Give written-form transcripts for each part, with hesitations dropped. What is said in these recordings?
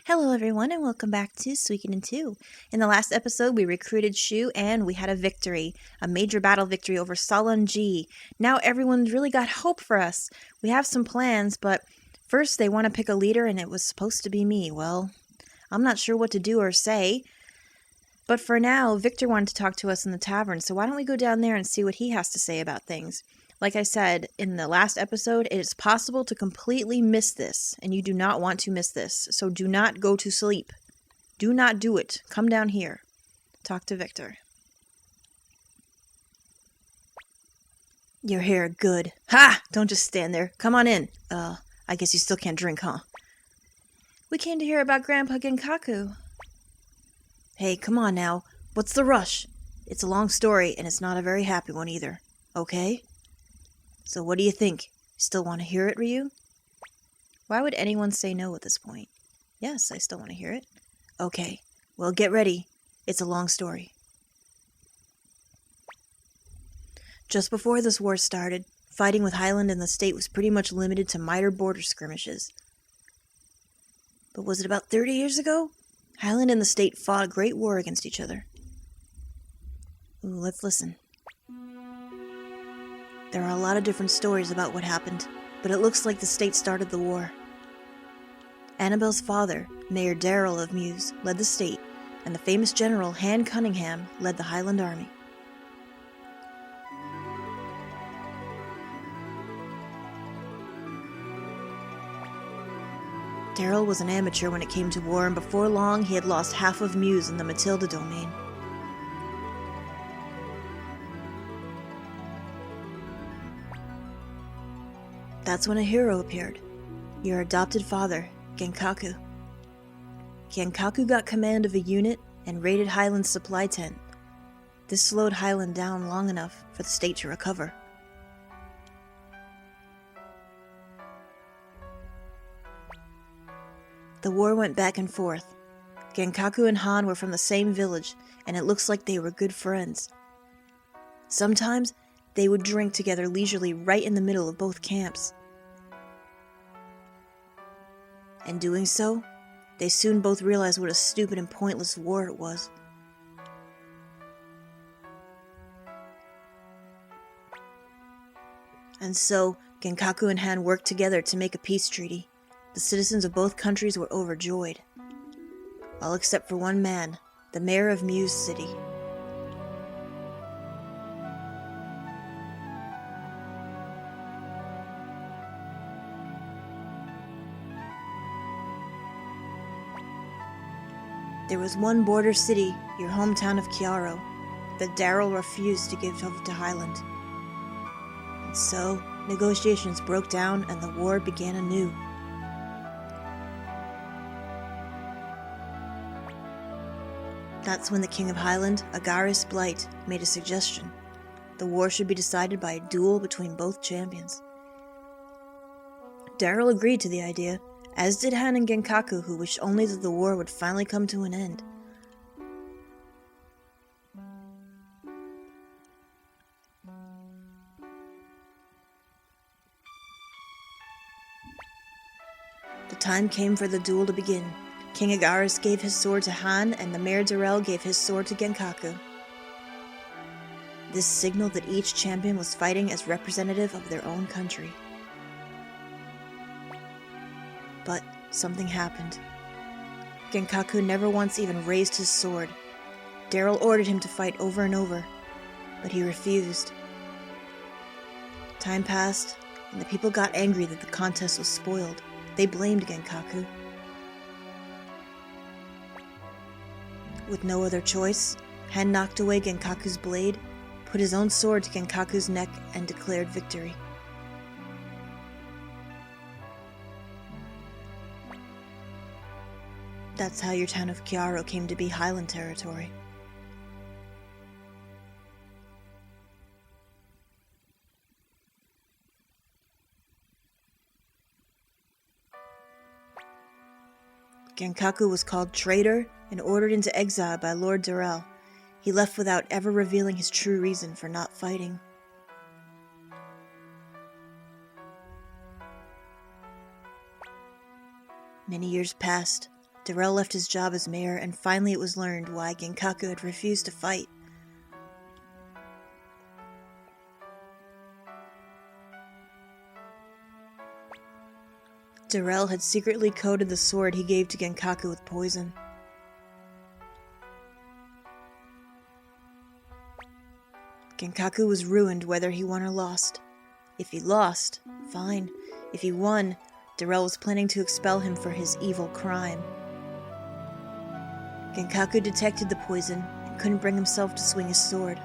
Hello everyone and welcome back to Suikoden 2. In the last episode we recruited Shu and we had a victory. A major battle victory over Salonji. Now everyone's really got hope for us. We have some plans, but first they want to pick a leader and it was supposed to be me. Well, I'm not sure what to do or say. But for now, Victor wanted to talk to us in the tavern, so why don't we go down there and see what he has to say about things. Like I said in the last episode, it is possible to completely miss this, and you do not want to miss this, so do not go to sleep. Do not do it. Come down here. Talk to Victor. You're here, good. Ha! Don't just stand there. Come on in. I guess you still can't drink, huh? We came to hear about Grandpa Genkaku. Hey, come on now. What's the rush? It's a long story, and it's not a very happy one either. Okay? So what do you think? Still want to hear it, Ryu? Why would anyone say no at this point? Yes, I still want to hear it. Okay, well get ready. It's a long story. Just before this war started, fighting with Highland and the state was pretty much limited to minor border skirmishes. But was it about 30 years ago? Highland and the state fought a great war against each other. Ooh, let's listen. There are a lot of different stories about what happened, but it looks like the state started the war. Annabelle's father, Mayor Darrell of Mews, led the state, and the famous general Han Cunningham led the Highland army. Darrell was an amateur when it came to war, and before long he had lost half of Mews in the Matilda domain. That's when a hero appeared. Your adopted father, Genkaku. Genkaku got command of a unit and raided Highland's supply tent. This slowed Highland down long enough for the state to recover. The war went back and forth. Genkaku and Han were from the same village, and it looks like they were good friends. Sometimes, they would drink together leisurely right in the middle of both camps. And doing so, they soon both realized what a stupid and pointless war it was. And so, Genkaku and Han worked together to make a peace treaty. The citizens of both countries were overjoyed. All except for one man, the mayor of Mews City. There was one border city, your hometown of Chiaro, that Darrell refused to give over to Highland. And so, negotiations broke down and the war began anew. That's when the King of Highland, Agaris Blight, made a suggestion. The war should be decided by a duel between both champions. Darrell agreed to the idea, as did Han and Genkaku, who wished only that the war would finally come to an end. The time came for the duel to begin. King Agaris gave his sword to Han, and the Mayor Darrell gave his sword to Genkaku. This signaled that each champion was fighting as representative of their own country. But something happened. Genkaku never once even raised his sword. Darrell ordered him to fight over and over, but he refused. Time passed, and the people got angry that the contest was spoiled. They blamed Genkaku. With no other choice, Han knocked away Genkaku's blade, put his own sword to Genkaku's neck, and declared victory. That's how your town of Chiaro came to be Highland territory. Genkaku was called traitor and ordered into exile by Lord Darrell. He left without ever revealing his true reason for not fighting. Many years passed. Darrell left his job as mayor, and finally it was learned why Genkaku had refused to fight. Darrell had secretly coated the sword he gave to Genkaku with poison. Genkaku was ruined whether he won or lost. If he lost, fine. If he won, Darrell was planning to expel him for his evil crime. Genkaku detected the poison and couldn't bring himself to swing his sword.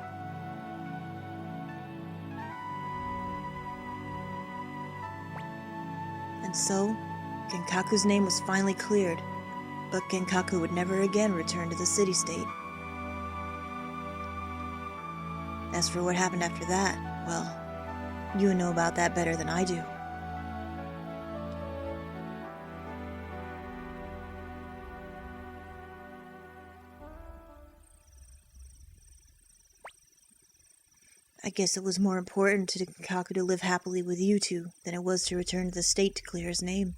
And so, Genkaku's name was finally cleared, but Genkaku would never again return to the city-state. As for what happened after that, well, you know about that better than I do. I guess it was more important to Genkaku to live happily with you two than it was to return to the state to clear his name.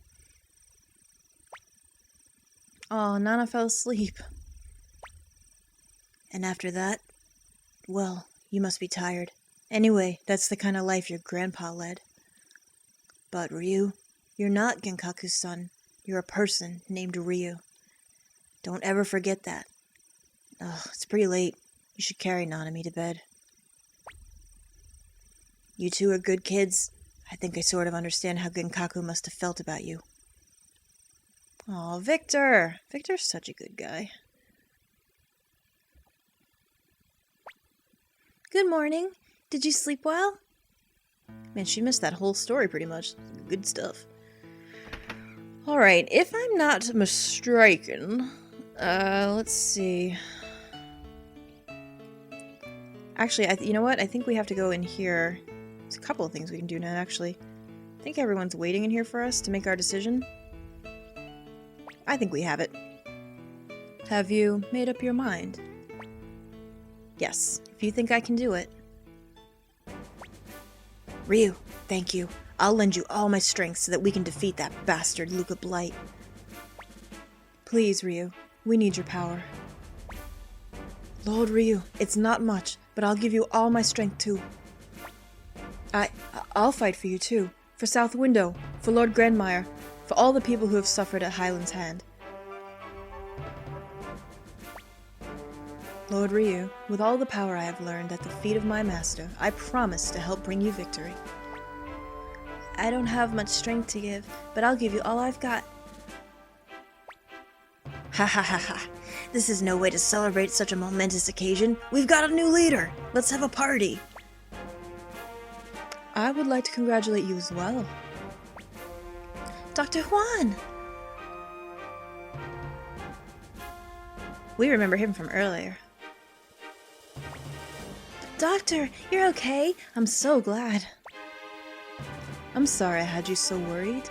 Oh, Nana fell asleep. And after that, well, you must be tired. Anyway, that's the kind of life your grandpa led. But Ryu, you're not Genkaku's son. You're a person named Ryu. Don't ever forget that. Ugh, it's pretty late. You should carry Nanami to bed. You two are good kids. I think I sort of understand how Genkaku must have felt about you. Aw, Victor! Victor's such a good guy. Good morning. Did you sleep well? Man, she missed that whole story pretty much. Good stuff. Alright, if I'm not mistaken, let's see. Actually, you know what? I think we have to go in here. There's a couple of things we can do now, actually. I think everyone's waiting in here for us to make our decision. I think we have it. Have you made up your mind? Yes, if you think I can do it. Ryu, thank you. I'll lend you all my strength so that we can defeat that bastard Luca Blight. Please, Ryu, we need your power. Lord Ryu, it's not much, but I'll give you all my strength too. I'll fight for you too. For South Window, for Lord Grandmire, for all the people who have suffered at Highland's hand. Lord Ryu, with all the power I have learned at the feet of my master, I promise to help bring you victory. I don't have much strength to give, but I'll give you all I've got. Ha ha ha ha. This is no way to celebrate such a momentous occasion. We've got a new leader. Let's have a party. I would like to congratulate you as well. Dr. Juan! We remember him from earlier. Doctor, you're okay? I'm so glad. I'm sorry I had you so worried.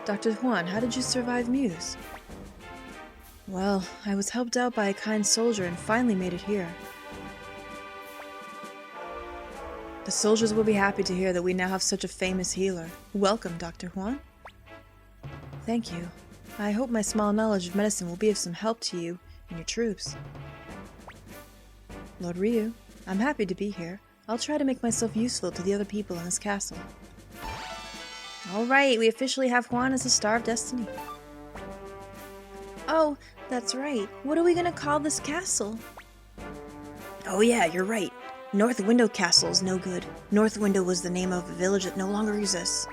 Dr. Juan, how did you survive Muse? Well, I was helped out by a kind soldier and finally made it here. The soldiers will be happy to hear that we now have such a famous healer. Welcome, Dr. Juan. Thank you. I hope my small knowledge of medicine will be of some help to you and your troops. Lord Ryu, I'm happy to be here. I'll try to make myself useful to the other people in this castle. Alright, we officially have Juan as the Star of Destiny. Oh, that's right. What are we gonna call this castle? Oh yeah, you're right. North Window Castle is no good. North Window was the name of a village that no longer exists.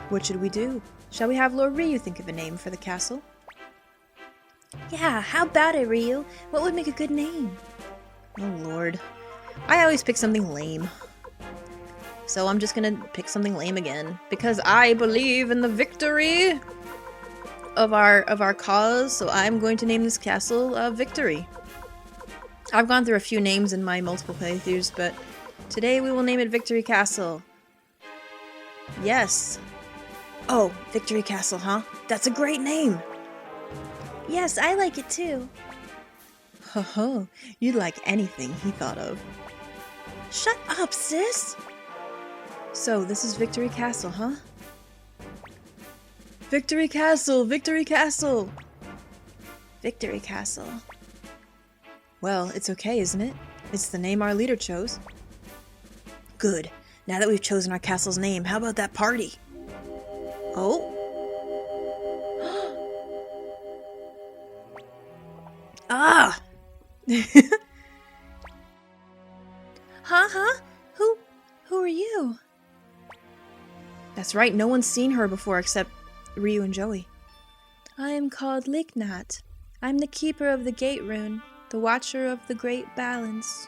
What should we do? Shall we have Lord Ryu think of a name for the castle? Yeah, how about it, Ryu? What would make a good name? Oh lord. I always pick something lame. So I'm just gonna pick something lame again. Because I believe in the victory of our cause, so I'm going to name this castle Victory. I've gone through a few names in my multiple playthroughs, but today we will name it Victory Castle. Yes. Oh, Victory Castle, huh? That's a great name! Yes, I like it too. Ho ho, you'd like anything he thought of. Shut up, sis! So, this is Victory Castle, huh? Victory Castle! Victory Castle! Victory Castle. Well, it's okay, isn't it? It's the name our leader chose. Good. Now that we've chosen our castle's name, how about that party? Oh? Ah! Huh? Who are you? That's right, no one's seen her before except Ryu and Joey. I am called Lignat. I'm the keeper of the gate rune, the watcher of the great balance.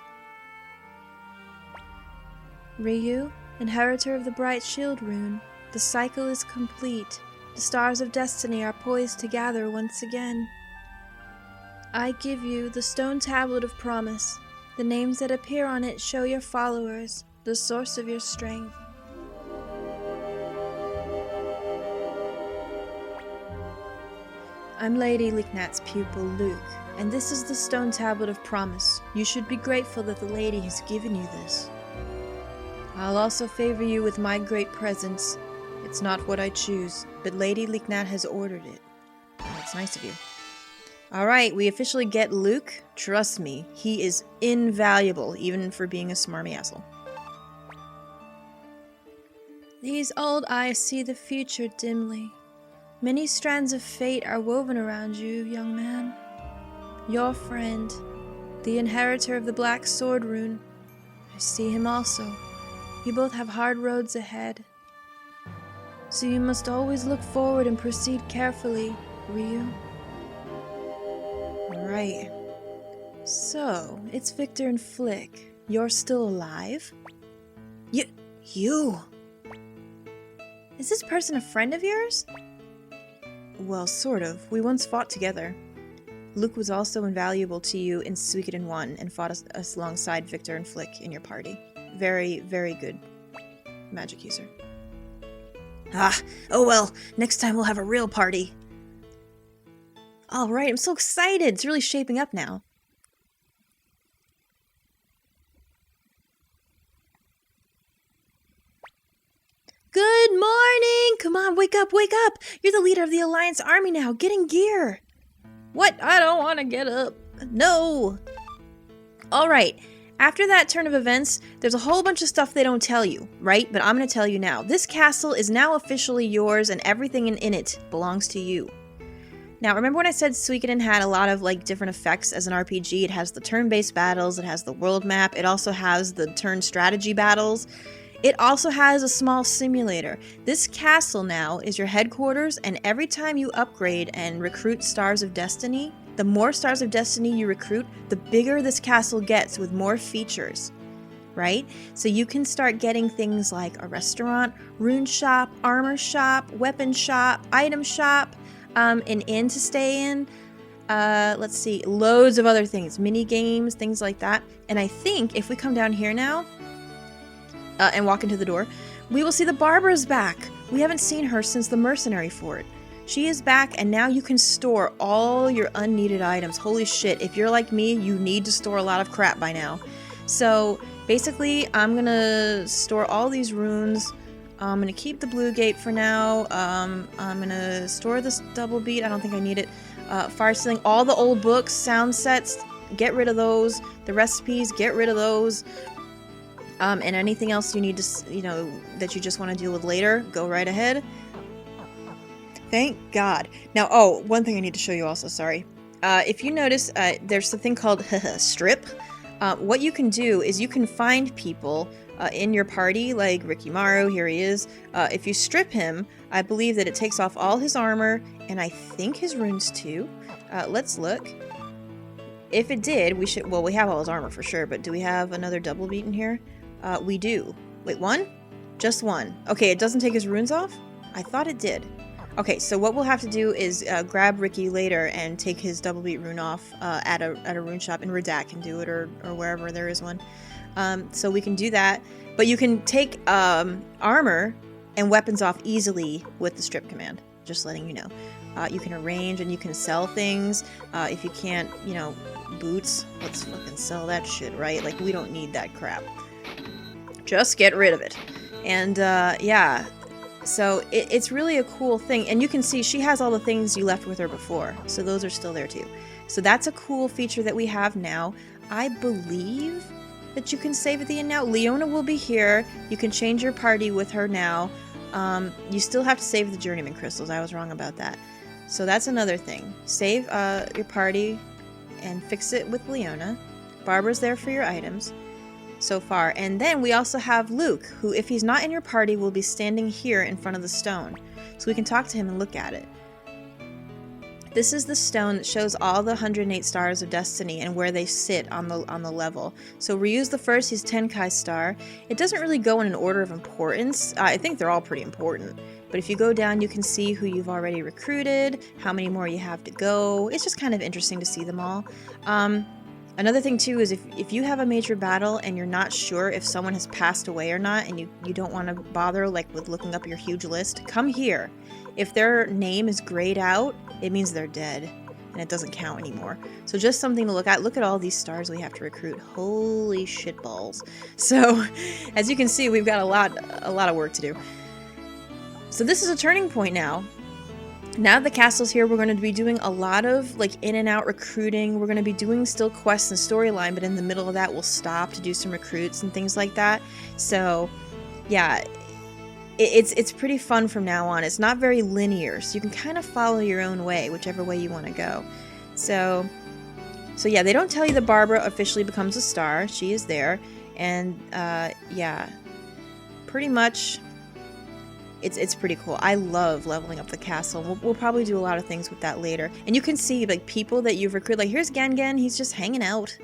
Ryu, inheritor of the bright shield rune, the cycle is complete. The stars of destiny are poised to gather once again. I give you the stone tablet of promise. The names that appear on it show your followers the source of your strength. I'm Lady Lignat's pupil, Luke, and this is the stone tablet of promise. You should be grateful that the lady has given you this. I'll also favor you with my great presence. It's not what I choose, but Lady Lignat has ordered it. That's nice of you. Alright, we officially get Luke. Trust me, he is invaluable, even for being a smarmy asshole. These old eyes see the future dimly. Many strands of fate are woven around you, young man. Your friend, the inheritor of the Black Sword rune. I see him also. You both have hard roads ahead. So you must always look forward and proceed carefully, Ryu. Alright. So, it's Victor and Flick. You're still alive? You! Is this person a friend of yours? Well, sort of. We once fought together. Luke was also invaluable to you in Suikoden 1 and fought us alongside Victor and Flick in your party. Very, very good magic user. Oh well, next time we'll have a real party. Alright, I'm so excited! It's really shaping up now. Good morning! Come on, wake up, wake up! You're the leader of the Alliance army now, get in gear! What? I don't want to get up. No! Alright, after that turn of events, there's a whole bunch of stuff they don't tell you, right? But I'm going to tell you now. This castle is now officially yours and everything in it belongs to you. Now, remember when I said Suikoden had a lot of different effects as an RPG? It has the turn-based battles, it has the world map, it also has the turn strategy battles. It also has a small simulator. This castle now is your headquarters, and every time you upgrade and recruit Stars of Destiny, the more Stars of Destiny you recruit, the bigger this castle gets with more features, right? So you can start getting things like a restaurant, rune shop, armor shop, weapon shop, item shop, an inn to stay in, let's see, loads of other things, mini games, things like that. And I think if we come down here now, and walk into the door, we will see the Barbara's back. We haven't seen her since the mercenary fort. She is back, and now you can store all your unneeded items. Holy shit, if you're like me, you need to store a lot of crap by now. So, basically, I'm gonna store all these runes. I'm gonna keep the blue gate for now. I'm gonna store this double beat. I don't think I need it. Fire sealing, all the old books, sound sets, get rid of those. The recipes, get rid of those. And anything else you need to, that you just want to deal with later, go right ahead. Thank God. Now, one thing I need to show you also, sorry. If you notice, there's something called strip. What you can do is you can find people in your party, like Rikimaru, here he is. If you strip him, I believe that it takes off all his armor, and I think his runes too. Let's look. If it did, we have all his armor for sure, but do we have another double beat in here? We do. Wait, one? Just one. Okay, it doesn't take his runes off? I thought it did. Okay, so what we'll have to do is grab Ricky later and take his double beat rune off at a rune shop, and Redact can do it, or wherever there is one. So we can do that. But you can take armor and weapons off easily with the strip command. Just letting you know. You can arrange and you can sell things. If you can't, boots, let's fucking sell that shit, right? Like, we don't need that crap. Just get rid of it. And, yeah. So it's really a cool thing. And you can see she has all the things you left with her before. So those are still there too. So that's a cool feature that we have now. I believe that you can save at the end now. Leona will be here. You can change your party with her now. You still have to save the journeyman crystals. I was wrong about that. So that's another thing. Save your party and fix it with Leona. Barbara's there for your items so far. And then we also have Luke, who, if he's not in your party, will be standing here in front of the stone. So we can talk to him and look at it. This is the stone that shows all the 108 stars of destiny and where they sit on the level. So Ryu's the first, he's Tenkai's star. It doesn't really go in an order of importance. I think they're all pretty important. But if you go down, you can see who you've already recruited, how many more you have to go. It's just kind of interesting to see them all. Another thing too is if you have a major battle and you're not sure if someone has passed away or not, and you don't want to bother like with looking up your huge list, come here. If their name is grayed out, it means they're dead and it doesn't count anymore. So just something to look at. Look at all these stars we have to recruit. Holy shitballs. So as you can see, we've got a lot of work to do. So this is a turning point now. Now that the castle's here, we're going to be doing a lot of like in and out recruiting. We're going to be doing still quests and storyline, but in the middle of that we'll stop to do some recruits and things like that. So yeah, it's pretty fun from now on. It's not very linear, so you can kind of follow your own way, whichever way you want to go. So yeah, they don't tell you that Barbara officially becomes a star. She is there, and yeah, pretty much. It's pretty cool. I love leveling up the castle. We'll probably do a lot of things with that later. And you can see like people that you've recruited. Like here's Gengen. He's just hanging out.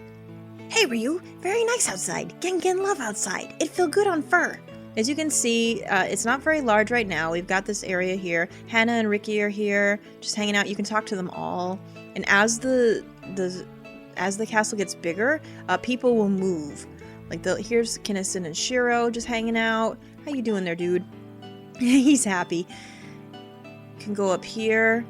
Hey Ryu, very nice outside. Gengen love outside. It feel good on fur. As you can see, it's not very large right now. We've got this area here. Hannah and Ricky are here, just hanging out. You can talk to them all. And as the castle gets bigger, people will move. Like here's Kinnison and Shiro just hanging out. How you doing there, dude? He's happy. Can go up here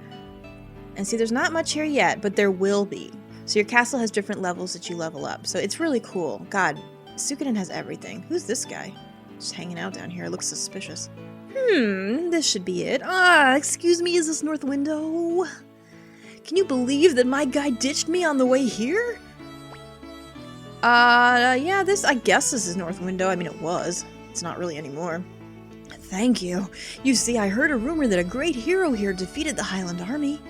and see there's not much here yet, but there will be. So your castle has different levels that you level up. So it's really cool. God, Suikoden has everything. Who's this guy? Just hanging out down here. Looks suspicious. This should be it. Excuse me, is this North Window? Can you believe that my guy ditched me on the way here? Yeah, I guess this is North Window. I mean, it was. It's not really anymore. Thank you. You see, I heard a rumor that a great hero here defeated the Highland Army.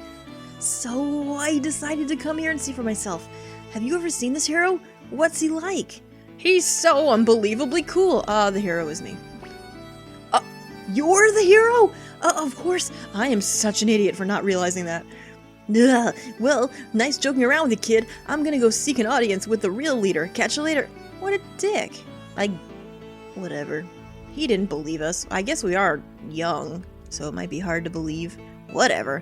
So I decided to come here and see for myself. Have you ever seen this hero? What's he like? He's so unbelievably cool. The hero is me. You're the hero? Of course. I am such an idiot for not realizing that. Well, nice joking around with you, kid. I'm gonna go seek an audience with the real leader. Catch you later. What a dick. Whatever. He didn't believe us. I guess we are young, so it might be hard to believe. Whatever.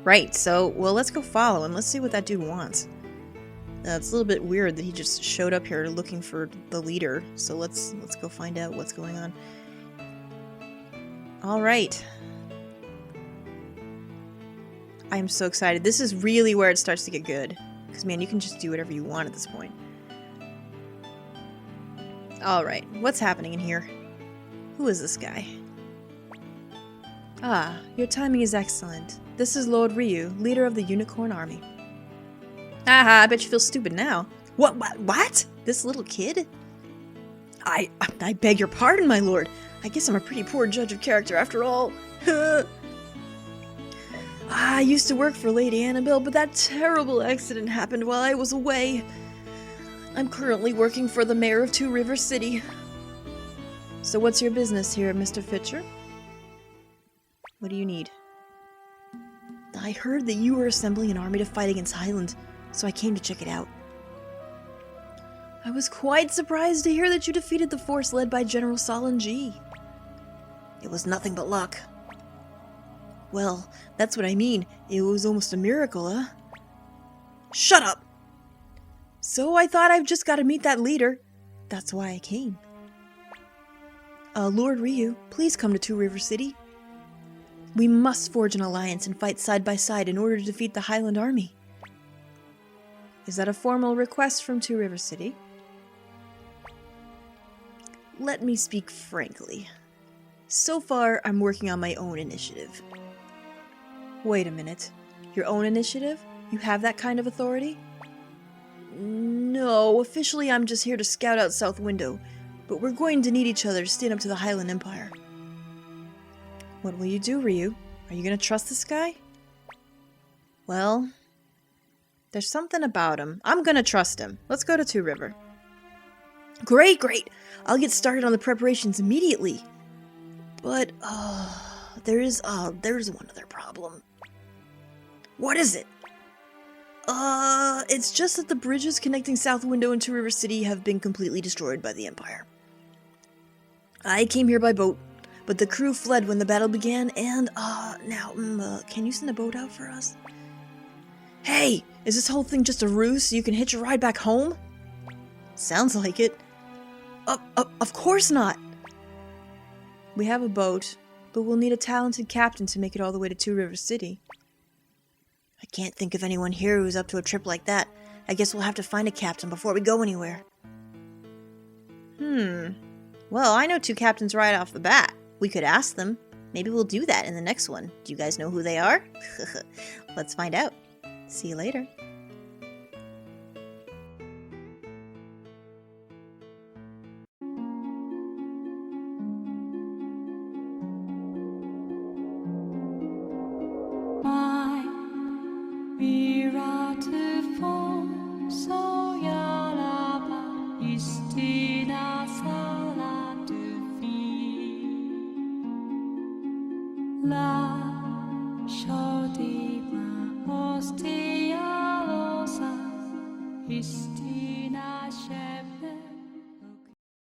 Right, so, well, let's go follow him. Let's see what that dude wants. It's a little bit weird that he just showed up here looking for the leader. So let's go find out what's going on. All right. I am so excited. This is really where it starts to get good. Because, man, you can just do whatever you want at this point. Alright, what's happening in here? Who is this guy? Your timing is excellent. This is Lord Ryu, leader of the Unicorn Army. I bet you feel stupid now. What? This little kid? I beg your pardon, my lord. I guess I'm a pretty poor judge of character after all. I used to work for Lady Annabelle, but that terrible accident happened while I was away. I'm currently working for the mayor of Two River City. So what's your business here, Mr. Fitcher? What do you need? I heard that you were assembling an army to fight against Highland, so I came to check it out. I was quite surprised to hear that you defeated the force led by General Solon G. It was nothing but luck. Well, that's what I mean. It was almost a miracle, huh? Shut up! So I thought I've just got to meet that leader. That's why I came. Lord Ryu, please come to Two River City. We must forge an alliance and fight side by side in order to defeat the Highland Army. Is that a formal request from Two River City? Let me speak frankly. So far, I'm working on my own initiative. Wait a minute. Your own initiative? You have that kind of authority? No, officially I'm just here to scout out South Window, but we're going to need each other to stand up to the Highland Empire. What will you do, Ryu? Are you gonna trust this guy? Well, there's something about him. I'm gonna trust him. Let's go to Two River. Great! I'll get started on the preparations immediately. But, there's one other problem. What is it? It's just that the bridges connecting South Window and Two River City have been completely destroyed by the Empire. I came here by boat, but the crew fled when the battle began, and, can you send a boat out for us? Hey, is this whole thing just a ruse so you can hitch a ride back home? Sounds like it. Of course not! We have a boat, but we'll need a talented captain to make it all the way to Two River City. I can't think of anyone here who's up to a trip like that. I guess we'll have to find a captain before we go anywhere. Well, I know two captains right off the bat. We could ask them. Maybe we'll do that in the next one. Do you guys know who they are? Let's find out. See you later. La